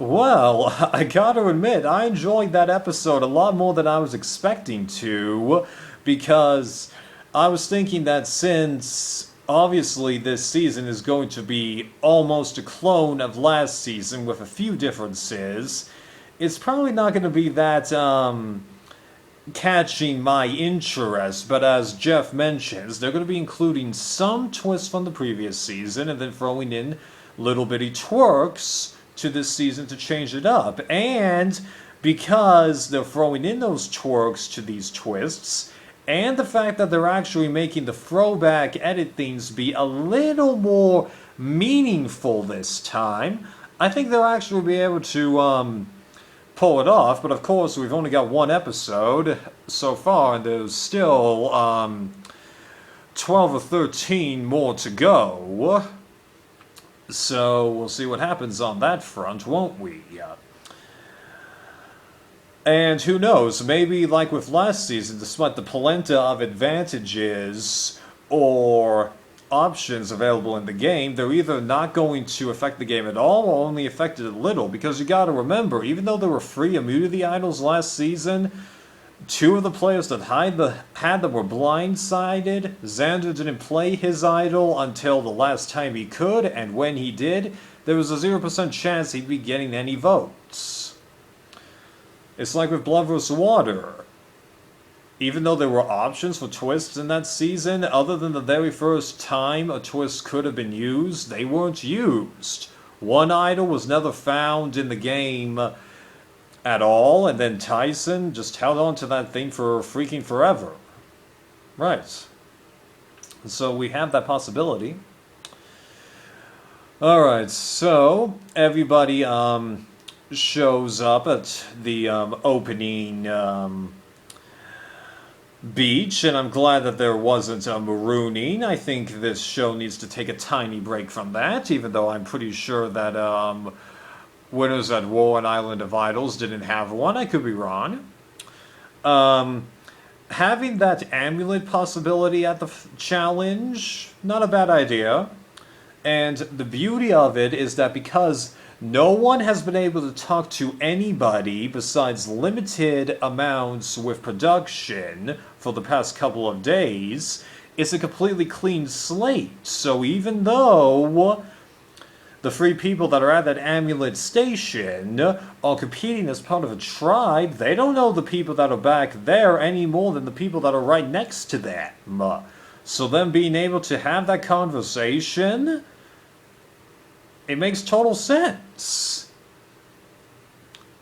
Well, I gotta admit, I enjoyed that episode a lot more than I was expecting to, because I was thinking that since obviously this season is going to be almost a clone of last season with a few differences, it's probably not going to be that catching my interest, but as Jeff mentions, they're going to be including some twists from the previous season and then throwing in little bitty twerks to this season to change it up. And because they're throwing in those twerks to these twists, and the fact that they're actually making the throwback edit things be a little more meaningful this time, I think they'll actually be able to pull it off. But of course, we've only got one episode so far, and there's still 12 or 13 more to go. So we'll see what happens on that front, won't we? And who knows, maybe like with last season, despite the polenta of advantages or options available in the game, they're either not going to affect the game at all or only affect it a little. Because you gotta remember, even though there were free immunity idols last season, two of the players that had them were blindsided. Xander didn't play his idol until the last time he could, and when he did, there was a 0% chance he'd be getting any votes. It's like with Blood vs. Water. Even though there were options for twists in that season, other than the very first time a twist could have been used, they weren't used. One idol was never found in the game at all, and then Tyson just held on to that thing for freaking forever. Right. So we have that possibility. Alright, so everybody shows up at the opening beach, and I'm glad that there wasn't a marooning. I think this show needs to take a tiny break from that, even though I'm pretty sure that Winners at War and Island of Idols didn't have one. I could be wrong. Having that amulet possibility at the challenge, not a bad idea. And the beauty of it is that because no one has been able to talk to anybody besides limited amounts with production for the past couple of days, it's a completely clean slate. So even though the three people that are at that amulet station are competing as part of a tribe, they don't know the people that are back there any more than the people that are right next to them. So them being able to have that conversation, it makes total sense.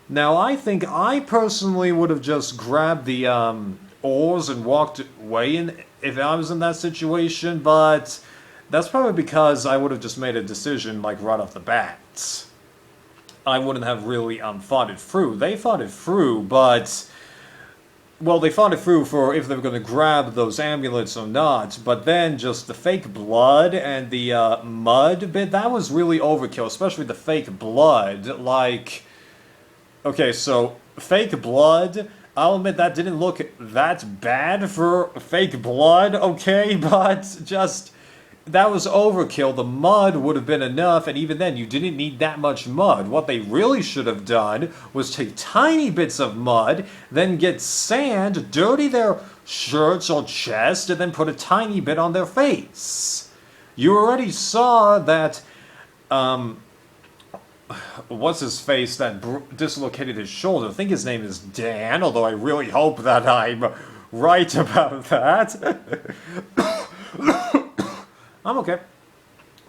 Now, I think I personally would have just grabbed the oars and walked away if I was in that situation, but that's probably because I would have just made a decision like right off the bat. I wouldn't have really thought it through. They thought it through, but well, they thought it through for if they were going to grab those amulets or not, but then just the fake blood and the mud bit, that was really overkill, especially the fake blood. Like, okay, so fake blood, I'll admit that didn't look that bad for fake blood, okay, but just that was overkill. The mud would have been enough, and even then, you didn't need that much mud. What they really should have done was take tiny bits of mud, then get sand, dirty their shirts or chest, and then put a tiny bit on their face. You already saw that, what's his face that dislocated his shoulder? I think his name is Dan, although I really hope that I'm right about that. I'm okay.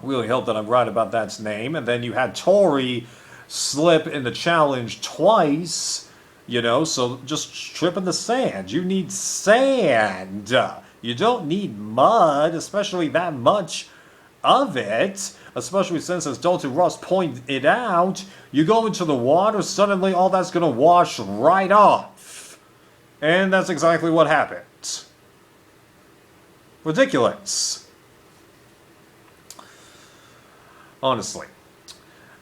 Really hope that I'm right about that name. And then you had Tori slip in the challenge twice, so just strip in the sand. You need sand. You don't need mud, especially that much of it. Especially since, as Dalton Ross pointed out, you go into the water, suddenly all that's going to wash right off. And that's exactly what happened. Ridiculous. Honestly.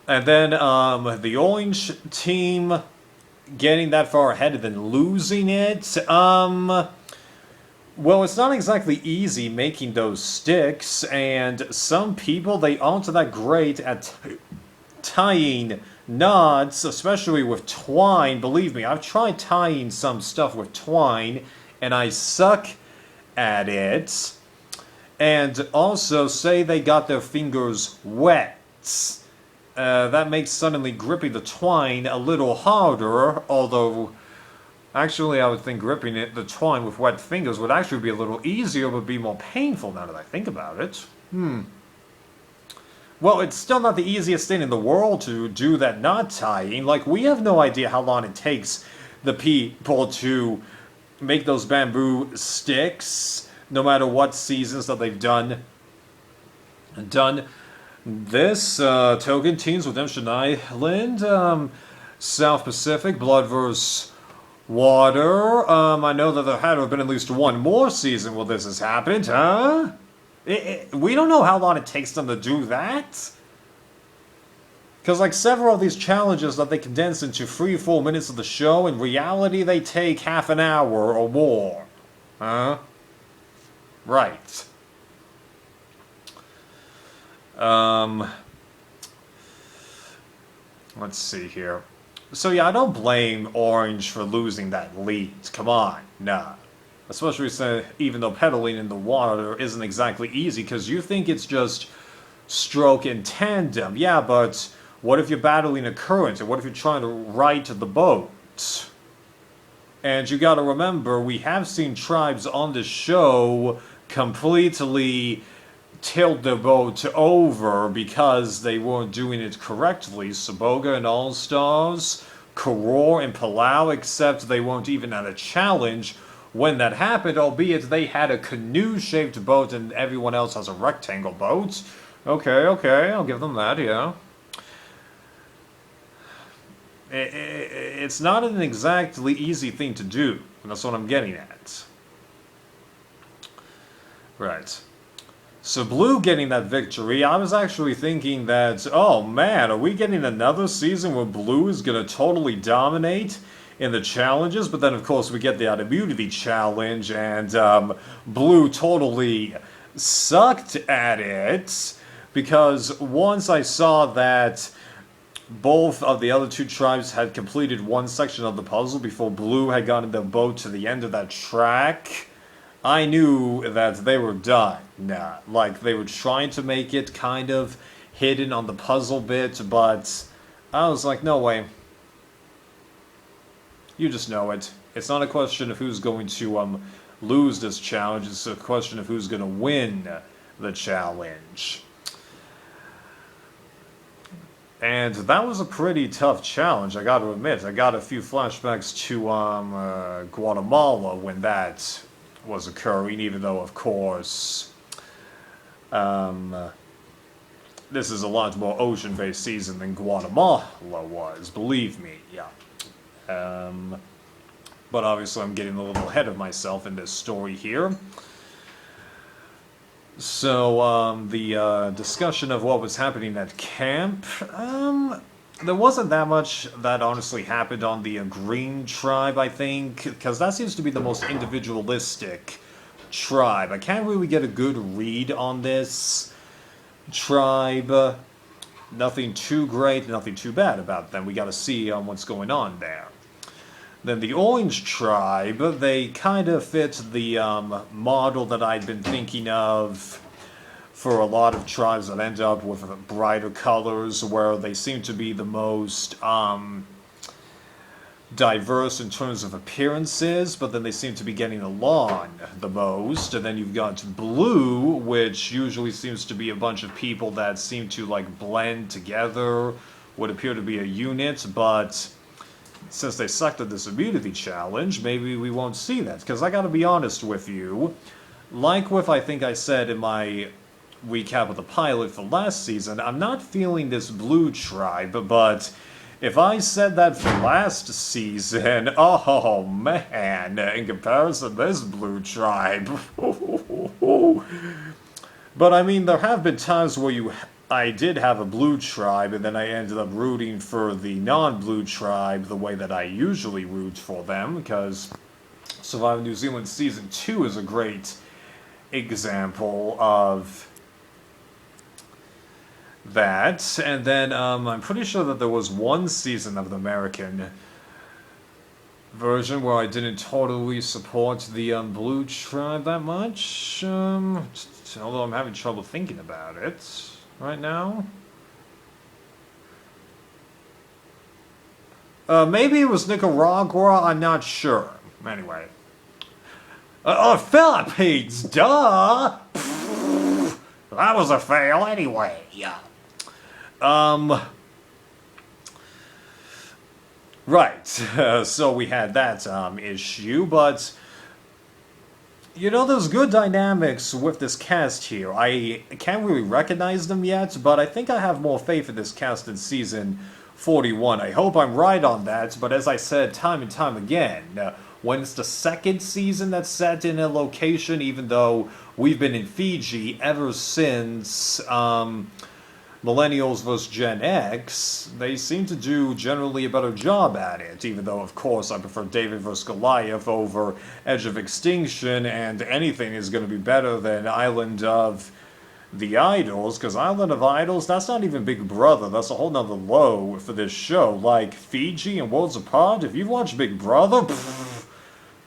And then the orange team getting that far ahead and then losing it. Well, it's not exactly easy making those sticks, and some people, they aren't that great at tying knots, especially with twine. Believe me, I've tried tying some stuff with twine, and I suck at it. And also, say they got their fingers wet. That makes suddenly gripping the twine a little harder, although actually I would think gripping the twine with wet fingers would actually be a little easier, but be more painful now that I think about it. Well, it's still not the easiest thing in the world to do that knot tying. Like, we have no idea how long it takes the people to make those bamboo sticks, no matter what seasons that they've done this. Tocantins, Redemption Island, South Pacific, Blood vs. Water. I know that there had to have been at least one more season where this has happened, huh? We don't know how long it takes them to do that. Because, like, several of these challenges that they condense into 3-4 minutes of the show, in reality they take half an hour or more. Huh? Right. Let's see here. So yeah, I don't blame Orange for losing that lead. Come on, nah. Especially since, even though pedaling in the water isn't exactly easy, because you think it's just stroke in tandem. Yeah, but what if you're battling a current, and what if you're trying to right the boat? And you gotta remember, we have seen tribes on the show completely tilt their boat over because they weren't doing it correctly. Saboga and All-Stars, Koror and Palau, except they weren't even at a challenge when that happened, albeit they had a canoe-shaped boat and everyone else has a rectangle boat. Okay, I'll give them that, yeah. It's not an exactly easy thing to do, and that's what I'm getting at. Right. So Blue getting that victory, I was actually thinking that, oh man, are we getting another season where Blue is going to totally dominate in the challenges? But then, of course, we get the immunity challenge, and Blue totally sucked at it, because once I saw that both of the other two tribes had completed one section of the puzzle before Blue had gotten their boat to the end of that track, I knew that they were done. Nah, like, they were trying to make it kind of hidden on the puzzle bit, but I was like, no way. You just know it. It's not a question of who's going to lose this challenge, it's a question of who's going to win the challenge. And that was a pretty tough challenge, I gotta admit. I got a few flashbacks to Guatemala when that was occurring, even though, of course, this is a lot more ocean-based season than Guatemala was, believe me, yeah. But obviously I'm getting a little ahead of myself in this story here. So, the discussion of what was happening at camp, there wasn't that much that honestly happened on the Green tribe, I think, because that seems to be the most individualistic tribe. I can't really get a good read on this tribe. Nothing too great, nothing too bad about them. We gotta see what's going on there. Then the Orange tribe, they kind of fit the model that I'd been thinking of for a lot of tribes that end up with brighter colors, where they seem to be the most diverse in terms of appearances, but then they seem to be getting along the most. And then you've got Blue, which usually seems to be a bunch of people that seem to, like, blend together, would appear to be a unit, but since they sucked at this immunity challenge, maybe we won't see that. Because I gotta be honest with you, like with, I think I said in my recap of the pilot for last season, I'm not feeling this Blue tribe, but if I said that for last season, oh man, in comparison to this Blue tribe. But I mean, there have been times where I did have a Blue tribe, and then I ended up rooting for the non-Blue tribe the way that I usually root for them, because Surviving New Zealand Season 2 is a great example of that, and then I'm pretty sure that there was one season of the American version where I didn't totally support the Blue Tribe that much, although I'm having trouble thinking about it right now. Maybe it was Nicaragua, I'm not sure. Anyway. Philippines, duh! That was a fail anyway. Yeah. Right. So we had that issue, but you know, there's good dynamics with this cast here. I can't really recognize them yet, but I think I have more faith in this cast in season 41. I hope I'm right on that, but as I said time and time again, when it's the second season that's set in a location, even though we've been in Fiji ever since Millennials vs. Gen X, they seem to do generally a better job at it, even though, of course, I prefer David vs. Goliath over Edge of Extinction, and anything is going to be better than Island of the Idols, because Island of Idols, that's not even Big Brother, that's a whole nother low for this show. Like, Fiji and Worlds Apart, if you've watched Big Brother,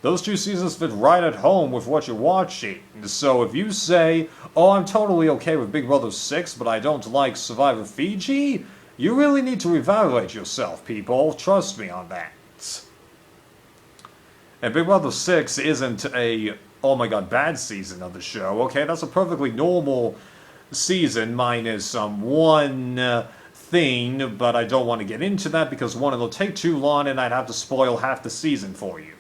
those two seasons fit right at home with what you're watching. So if you say, oh, I'm totally okay with Big Brother 6, but I don't like Survivor Fiji, you really need to evaluate yourself, people. Trust me on that. And Big Brother 6 isn't a, oh my god, bad season of the show, okay? That's a perfectly normal season, minus one thing, but I don't want to get into that because one, it'll take too long and I'd have to spoil half the season for you.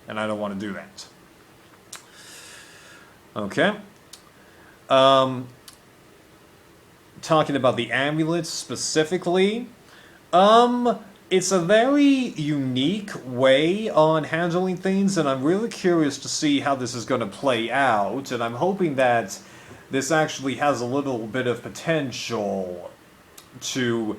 And I don't want to do that. Okay. Talking about the amulets specifically, it's a very unique way on handling things, and I'm really curious to see how this is going to play out, and I'm hoping that this actually has a little bit of potential to,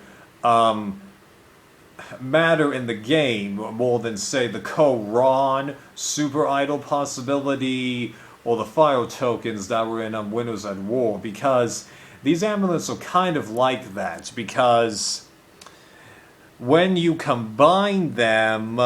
matter in the game more than, say, the Ko-Ron Super Idol possibility or the fire tokens that were in Winners at War, because these amulets are kind of like that, because when you combine them,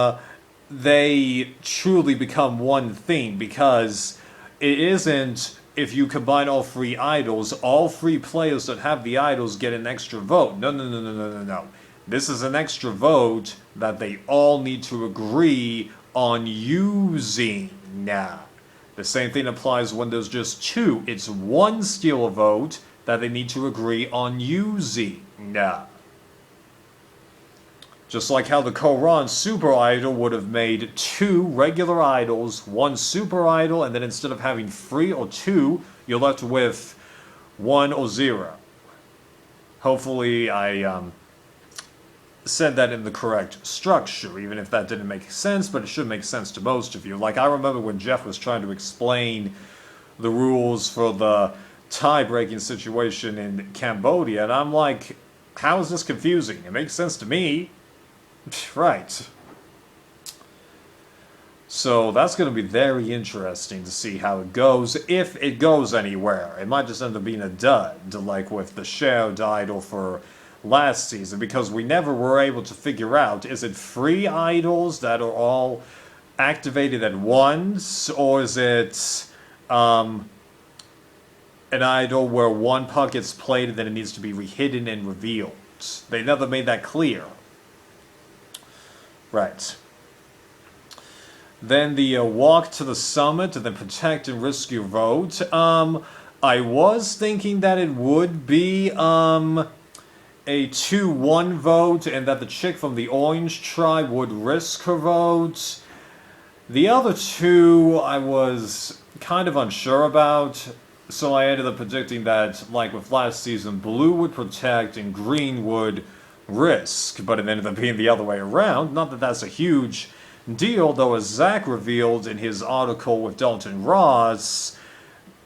they truly become one thing, because it isn't, if you combine all three idols, all three players that have the idols get an extra vote. No. This is an extra vote that they all need to agree on using. The same thing applies when there's just two. It's one steal a vote that they need to agree on using. Just like how the Ko-Ron Super Idol would have made two regular idols, one Super Idol, and then instead of having 3 or 2, you're left with 1 or 0. Hopefully I said that in the correct structure, even if that didn't make sense, but it should make sense to most of you. Like, I remember when Jeff was trying to explain the rules for the tie-breaking situation in Cambodia, and I'm like, how is this confusing? It makes sense to me. Right. So that's going to be very interesting to see how it goes, if it goes anywhere. It might just end up being a dud, like with the shared idol for last season, because we never were able to figure out, is it 3 idols that are all activated at once, or is it an idol where one puck gets played and then it needs to be hidden and revealed? They never made that clear. Right. Then the walk to the summit and then protect and risk your vote. I was thinking that it would be a 2-1 vote, and that the chick from the Orange Tribe would risk her vote. The other two I was kind of unsure about, so I ended up predicting that, like with last season, Blue would protect and Green would risk, but it ended up being the other way around. Not that that's a huge deal, though, as Zach revealed in his article with Dalton Ross,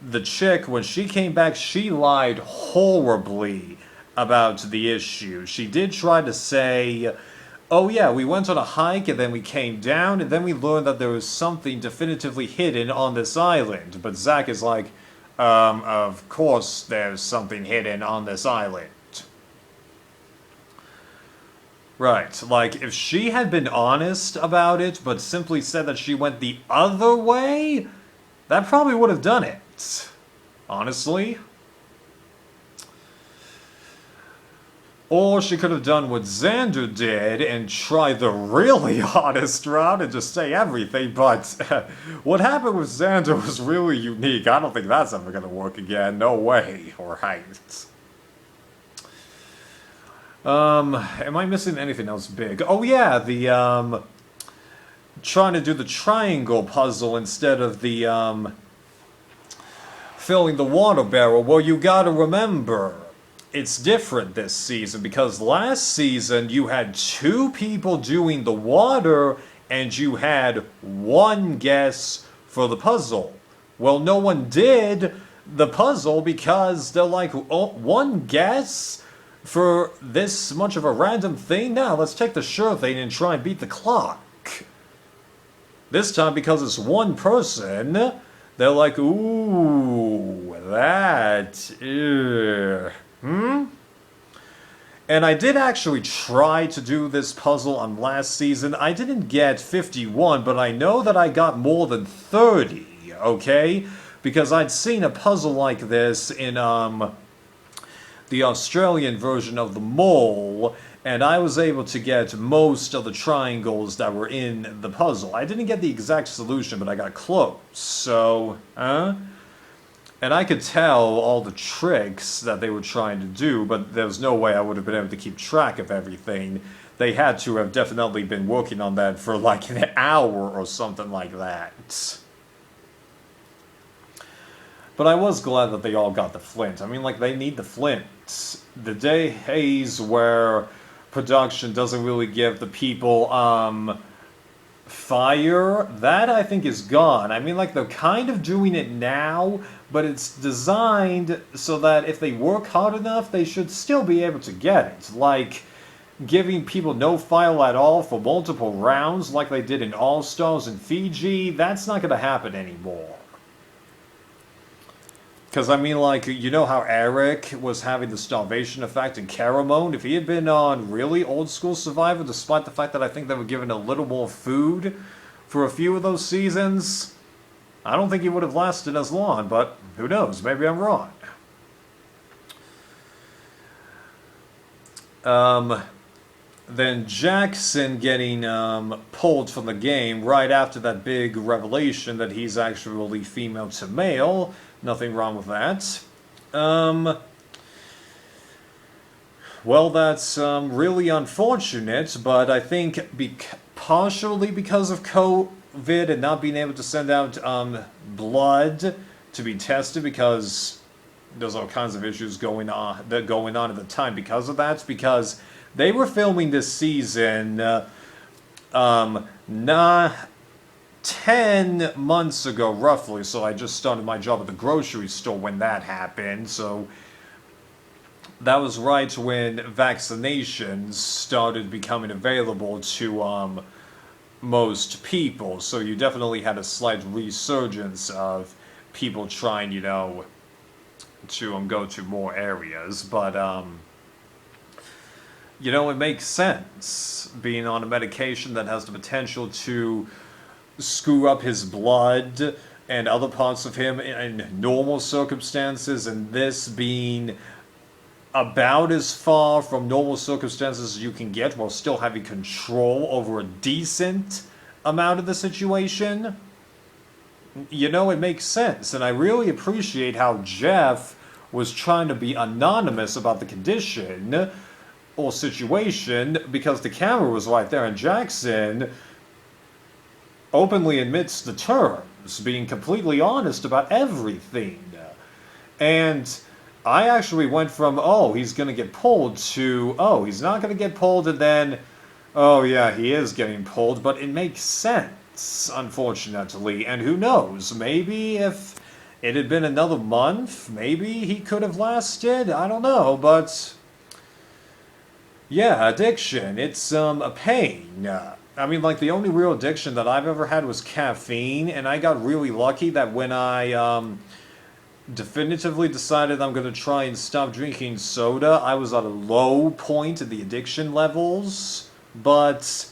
the chick, when she came back, she lied horribly about the issue. She did try to say, oh yeah, we went on a hike and then we came down and then we learned that there was something definitively hidden on this island. But Zach is like, Of course there's something hidden on this island. Right, like, if she had been honest about it, but simply said that she went the other way, that probably would have done it. Honestly. Or she could have done what Xander did and tried the really honest route and just say everything, but what happened with Xander was really unique. I don't think that's ever gonna work again. No way. Right. Am I missing anything else big? Oh yeah, the, trying to do the triangle puzzle instead of the, filling the water barrel. Well, you gotta remember, it's different this season because last season you had 2 people doing the water and you had 1 guess for the puzzle. Well, no one did the puzzle because they're like, oh, 1 guess for this much of a random thing? Now, let's take the sure thing and try and beat the clock. This time, because it's 1 person, they're like, ooh, that, And I did actually try to do this puzzle on last season. I didn't get 51, but I know that I got more than 30, okay? Because I'd seen a puzzle like this in, the Australian version of the mole, and I was able to get most of the triangles that were in the puzzle. I didn't get the exact solution, but I got close, so, And I could tell all the tricks that they were trying to do, but there was no way I would have been able to keep track of everything. They had to have definitely been working on that for like an hour or something like that. But I was glad that they all got the flint. I mean, like, they need the flint. The days where production doesn't really give the people, fire, that I think is gone. I mean, like, they're kind of doing it now, but it's designed so that if they work hard enough, they should still be able to get it. Like, giving people no fire at all for multiple rounds like they did in All-Stars and Fiji, that's not going to happen anymore. Because, I mean, like, you know how Eric was having the starvation effect in Caramone? If he had been on really old-school Survivor, despite the fact that I think they were given a little more food for a few of those seasons, I don't think he would have lasted as long, but who knows? Maybe I'm wrong. Then Jackson getting pulled from the game right after that big revelation that he's actually female to male. Nothing wrong with that. Well, that's really unfortunate, but I think partially because of COVID and not being able to send out blood to be tested because there's all kinds of issues going on at the time because of that, because they were filming this season 10 months ago, roughly, so I just started my job at the grocery store when that happened, so that was right when vaccinations started becoming available to most people, so you definitely had a slight resurgence of people trying, you know, to go to more areas, but you know, it makes sense being on a medication that has the potential to screw up his blood and other parts of him in normal circumstances, and this being about as far from normal circumstances as you can get while still having control over a decent amount of the situation. You know, it makes sense, and I really appreciate how Jeff was trying to be anonymous about the condition or situation because the camera was right there, and Jackson openly admits the terms, being completely honest about everything. And I actually went from, oh, he's going to get pulled, to, oh, he's not going to get pulled, and then, oh, yeah, he is getting pulled, but it makes sense, unfortunately. And who knows, maybe if it had been another month, maybe he could have lasted, I don't know, but yeah, addiction, it's a pain. I mean, like, the only real addiction that I've ever had was caffeine, and I got really lucky that when I definitively decided I'm going to try and stop drinking soda. I was at a low point in the addiction levels, but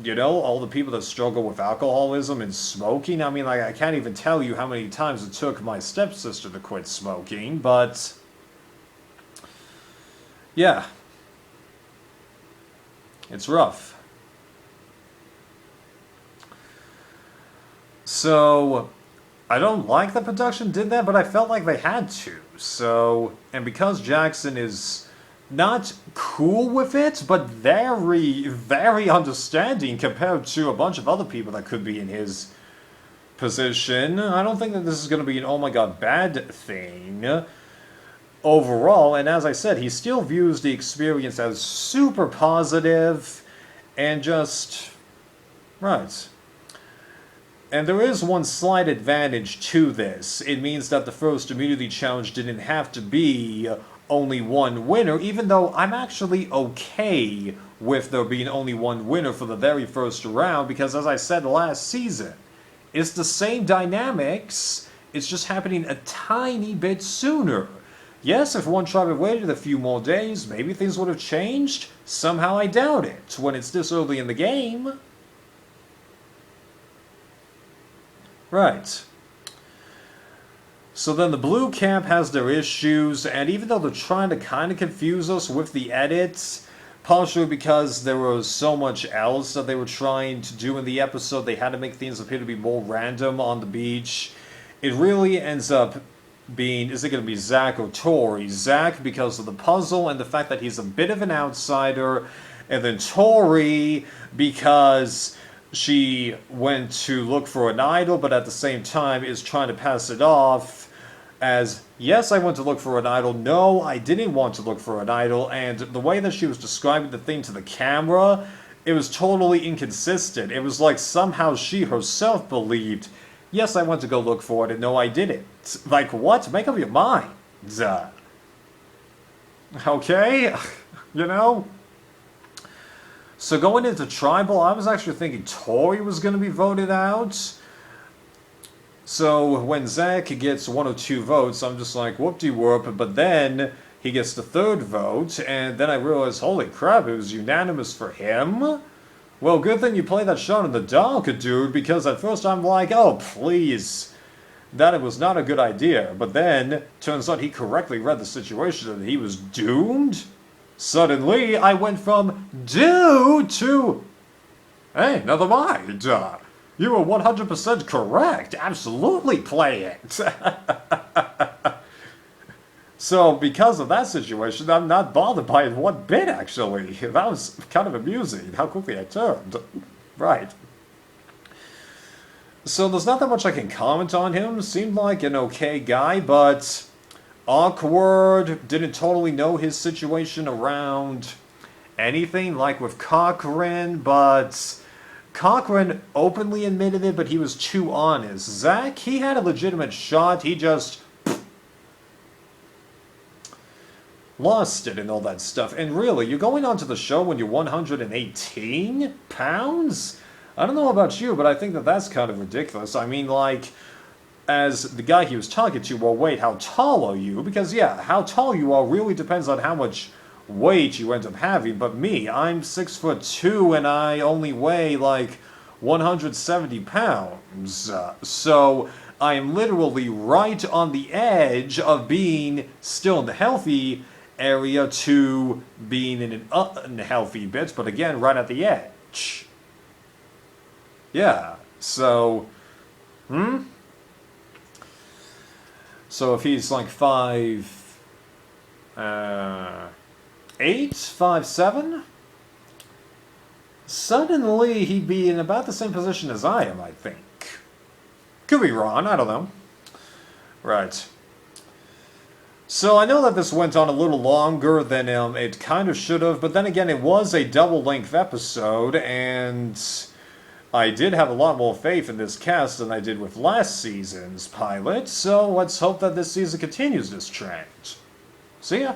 you know, all the people that struggle with alcoholism and smoking, I mean, like, I can't even tell you how many times it took my stepsister to quit smoking, but yeah, it's rough. So, I don't like the production did that, but I felt like they had to. So, and because Jackson is not cool with it, but very, very understanding compared to a bunch of other people that could be in his position, I don't think that this is going to be an oh my god bad thing overall. And as I said, he still views the experience as super positive and just right. And there is one slight advantage to this. It means that the first Immunity Challenge didn't have to be only one winner, even though I'm actually okay with there being only one winner for the very first round, because as I said last season, it's the same dynamics, it's just happening a tiny bit sooner. Yes, if one tribe had waited a few more days, maybe things would have changed. Somehow I doubt it, when it's this early in the game. Right. So then the blue camp has their issues, and even though they're trying to kind of confuse us with the edits, partially because there was so much else that they were trying to do in the episode, they had to make things appear to be more random on the beach. It really ends up being, is it going to be Zach or Tori? Zach because of the puzzle and the fact that he's a bit of an outsider, and then Tori because she went to look for an idol, but at the same time is trying to pass it off as, yes, I went to look for an idol, no, I didn't want to look for an idol, and the way that she was describing the thing to the camera, it was totally inconsistent. It was like somehow she herself believed, yes, I went to go look for it, and no, I didn't. Like, what? Make up your mind. Okay? You know? So going into Tribal, I was actually thinking Tori was going to be voted out. So when Zach gets 1 or 2 votes, I'm just like, whoop-de-whoop. But then he gets the 3rd vote, and then I realized, holy crap, it was unanimous for him? Well, good thing you played that shot in the dark, dude, because at first I'm like, oh, please. That it was not a good idea. But then, turns out he correctly read the situation and he was doomed? Suddenly, I went from dude to, hey, never mind. You were 100% correct. Absolutely play it. So, because of that situation, I'm not bothered by it one bit, actually. That was kind of amusing, how quickly I turned. Right. So, there's not that much I can comment on him. Seemed like an okay guy, but awkward, didn't totally know his situation around anything, like with Cochran, but Cochran openly admitted it, but he was too honest. Zach, he had a legitimate shot, he just lost it and all that stuff. And really, you're going onto the show when you're 118 pounds? I don't know about you, but I think that that's kind of ridiculous. I mean, like, as the guy he was talking to, well, wait, how tall are you? Because, yeah, how tall you are really depends on how much weight you end up having. But me, I'm 6'2", and I only weigh, like, 170 pounds. So, I am literally right on the edge of being still in the healthy area to being in an unhealthy bit, but again, right at the edge. Yeah, so, So if he's like 5'8", 5'7", suddenly he'd be in about the same position as I am, I think. Could be wrong, I don't know. Right. So I know that this went on a little longer than it kind of should have, but then again, it was a double-length episode, and I did have a lot more faith in this cast than I did with last season's pilot, so let's hope that this season continues this trend. See ya!